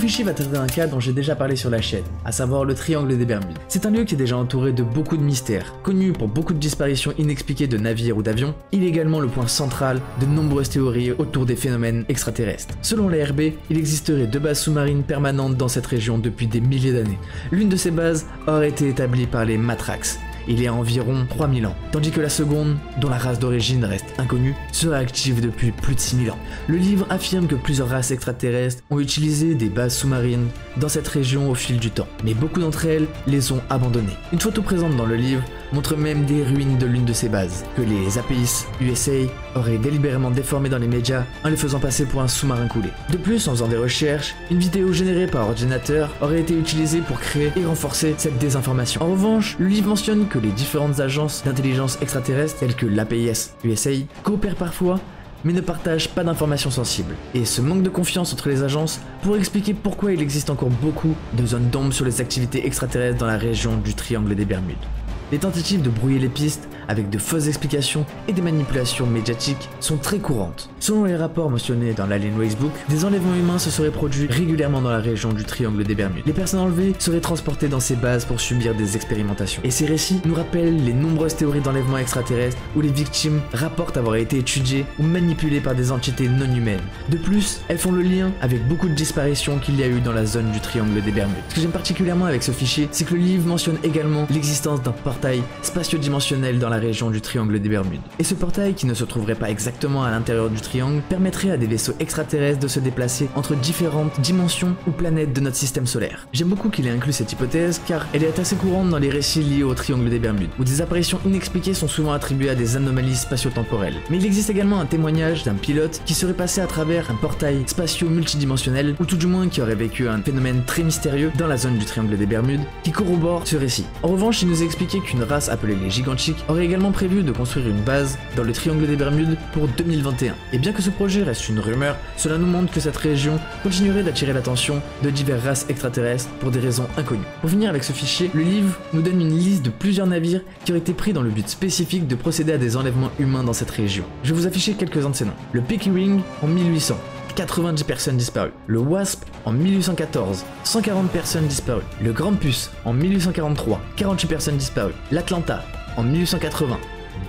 fichier va traiter d'un cas dont j'ai déjà parlé sur la chaîne, à savoir le triangle des Bermudes. C'est un lieu qui est déjà entouré de beaucoup de mystères, connu pour beaucoup de disparitions inexpliquées de navires ou d'avions. Il est également le point central de nombreuses théories autour des phénomènes extraterrestres. Selon la RB, il existerait 2 bases sous-marines permanentes dans cette région depuis des milliers d'années. L'une de ces bases aurait été établie par les Matrax, il y a environ 3000 ans, tandis que la seconde, dont la race d'origine reste inconnue, serait active depuis plus de 6000 ans. Le livre affirme que plusieurs races extraterrestres ont utilisé des bases sous-marines dans cette région au fil du temps, mais beaucoup d'entre elles les ont abandonnées. Une photo présente dans le livre montre même des ruines de l'une de ces bases, que les APIs USA auraient délibérément déformées dans les médias en les faisant passer pour un sous-marin coulé. De plus, en faisant des recherches, une vidéo générée par ordinateur aurait été utilisée pour créer et renforcer cette désinformation. En revanche, le livre mentionne que les différentes agences d'intelligence extraterrestres, telles que l'APIS USA, coopèrent parfois mais ne partagent pas d'informations sensibles. Et ce manque de confiance entre les agences pourrait expliquer pourquoi il existe encore beaucoup de zones d'ombre sur les activités extraterrestres dans la région du triangle des Bermudes. Les tentatives de brouiller les pistes avec de fausses explications et des manipulations médiatiques sont très courantes. Selon les rapports mentionnés dans l'Alien Racebook, des enlèvements humains se seraient produits régulièrement dans la région du triangle des Bermudes. Les personnes enlevées seraient transportées dans ces bases pour subir des expérimentations. Et ces récits nous rappellent les nombreuses théories d'enlèvement extraterrestres où les victimes rapportent avoir été étudiées ou manipulées par des entités non humaines. De plus, elles font le lien avec beaucoup de disparitions qu'il y a eu dans la zone du triangle des Bermudes. Ce que j'aime particulièrement avec ce fichier, c'est que le livre mentionne également l'existence d'un portail spatio-dimensionnel dans la région du triangle des Bermudes. Et ce portail, qui ne se trouverait pas exactement à l'intérieur du triangle, permettrait à des vaisseaux extraterrestres de se déplacer entre différentes dimensions ou planètes de notre système solaire. J'aime beaucoup qu'il ait inclus cette hypothèse car elle est assez courante dans les récits liés au triangle des Bermudes, où des apparitions inexpliquées sont souvent attribuées à des anomalies spatio-temporelles. Mais il existe également un témoignage d'un pilote qui serait passé à travers un portail spatio-multidimensionnel, ou tout du moins qui aurait vécu un phénomène très mystérieux dans la zone du triangle des Bermudes, qui corrobore ce récit. En revanche, il nous a expliqué qu'une race appelée les Gigantiques aurait également prévu de construire une base dans le triangle des Bermudes pour 2021. Et bien que ce projet reste une rumeur, cela nous montre que cette région continuerait d'attirer l'attention de diverses races extraterrestres pour des raisons inconnues. Pour finir avec ce fichier, le livre nous donne une liste de plusieurs navires qui auraient été pris dans le but spécifique de procéder à des enlèvements humains dans cette région. Je vais vous afficher quelques-uns de ces noms. Le Pickering en 1800. 90 personnes disparues. Le Wasp en 1814, 140 personnes disparues. Le Grampus en 1843, 48 personnes disparues. L'Atlanta en 1880,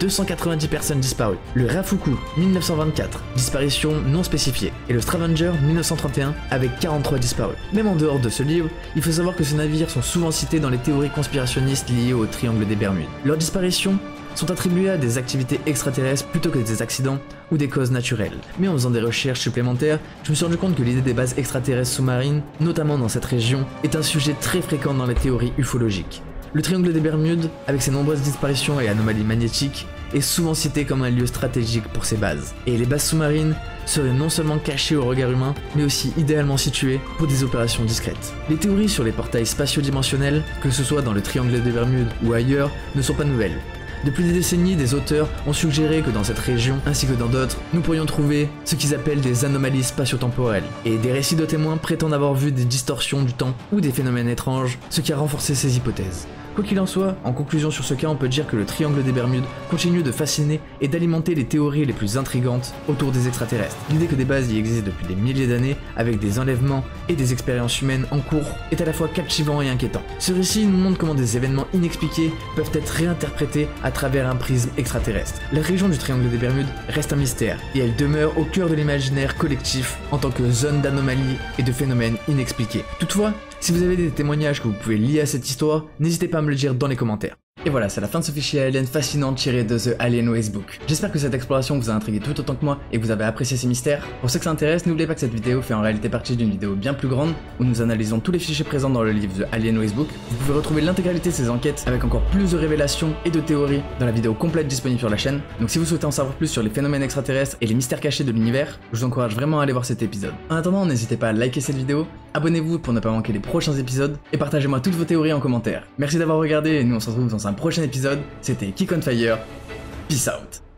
290 personnes disparues. Le Rafuku 1924, disparition non spécifiée. Et le Stravanger 1931 avec 43 disparus. Même en dehors de ce livre, il faut savoir que ces navires sont souvent cités dans les théories conspirationnistes liées au triangle des Bermudes. Leur disparition sont attribués à des activités extraterrestres plutôt que des accidents ou des causes naturelles. Mais en faisant des recherches supplémentaires, je me suis rendu compte que l'idée des bases extraterrestres sous-marines, notamment dans cette région, est un sujet très fréquent dans les théories ufologiques. Le triangle des Bermudes, avec ses nombreuses disparitions et anomalies magnétiques, est souvent cité comme un lieu stratégique pour ces bases. Et les bases sous-marines seraient non seulement cachées au regard humain, mais aussi idéalement situées pour des opérations discrètes. Les théories sur les portails spatio-dimensionnels, que ce soit dans le triangle des Bermudes ou ailleurs, ne sont pas nouvelles. Depuis des décennies, des auteurs ont suggéré que dans cette région, ainsi que dans d'autres, nous pourrions trouver ce qu'ils appellent des anomalies spatio-temporelles. Et des récits de témoins prétendent avoir vu des distorsions du temps ou des phénomènes étranges, ce qui a renforcé ces hypothèses. Quoi qu'il en soit, en conclusion sur ce cas, on peut dire que le triangle des Bermudes continue de fasciner et d'alimenter les théories les plus intrigantes autour des extraterrestres. L'idée que des bases y existent depuis des milliers d'années, avec des enlèvements et des expériences humaines en cours, est à la fois captivant et inquiétant. Ce récit nous montre comment des événements inexpliqués peuvent être réinterprétés à travers un prisme extraterrestre. La région du triangle des Bermudes reste un mystère, et elle demeure au cœur de l'imaginaire collectif en tant que zone d'anomalies et de phénomènes inexpliqués. Toutefois, si vous avez des témoignages que vous pouvez lier à cette histoire, n'hésitez pas à me le dire dans les commentaires. Et voilà, c'est la fin de ce fichier alien fascinant tiré de The Alien Racebook. J'espère que cette exploration vous a intrigué tout autant que moi et que vous avez apprécié ces mystères. Pour ceux que ça intéresse, n'oubliez pas que cette vidéo fait en réalité partie d'une vidéo bien plus grande où nous analysons tous les fichiers présents dans le livre The Alien Racebook. Vous pouvez retrouver l'intégralité de ces enquêtes avec encore plus de révélations et de théories dans la vidéo complète disponible sur la chaîne. Donc si vous souhaitez en savoir plus sur les phénomènes extraterrestres et les mystères cachés de l'univers, je vous encourage vraiment à aller voir cet épisode. En attendant, n'hésitez pas à liker cette vidéo, abonnez-vous pour ne pas manquer les prochains épisodes et partagez-moi toutes vos théories en commentaire. Merci d'avoir regardé et nous on se retrouve dans un prochain épisode. C'était Kick on Fire, peace out.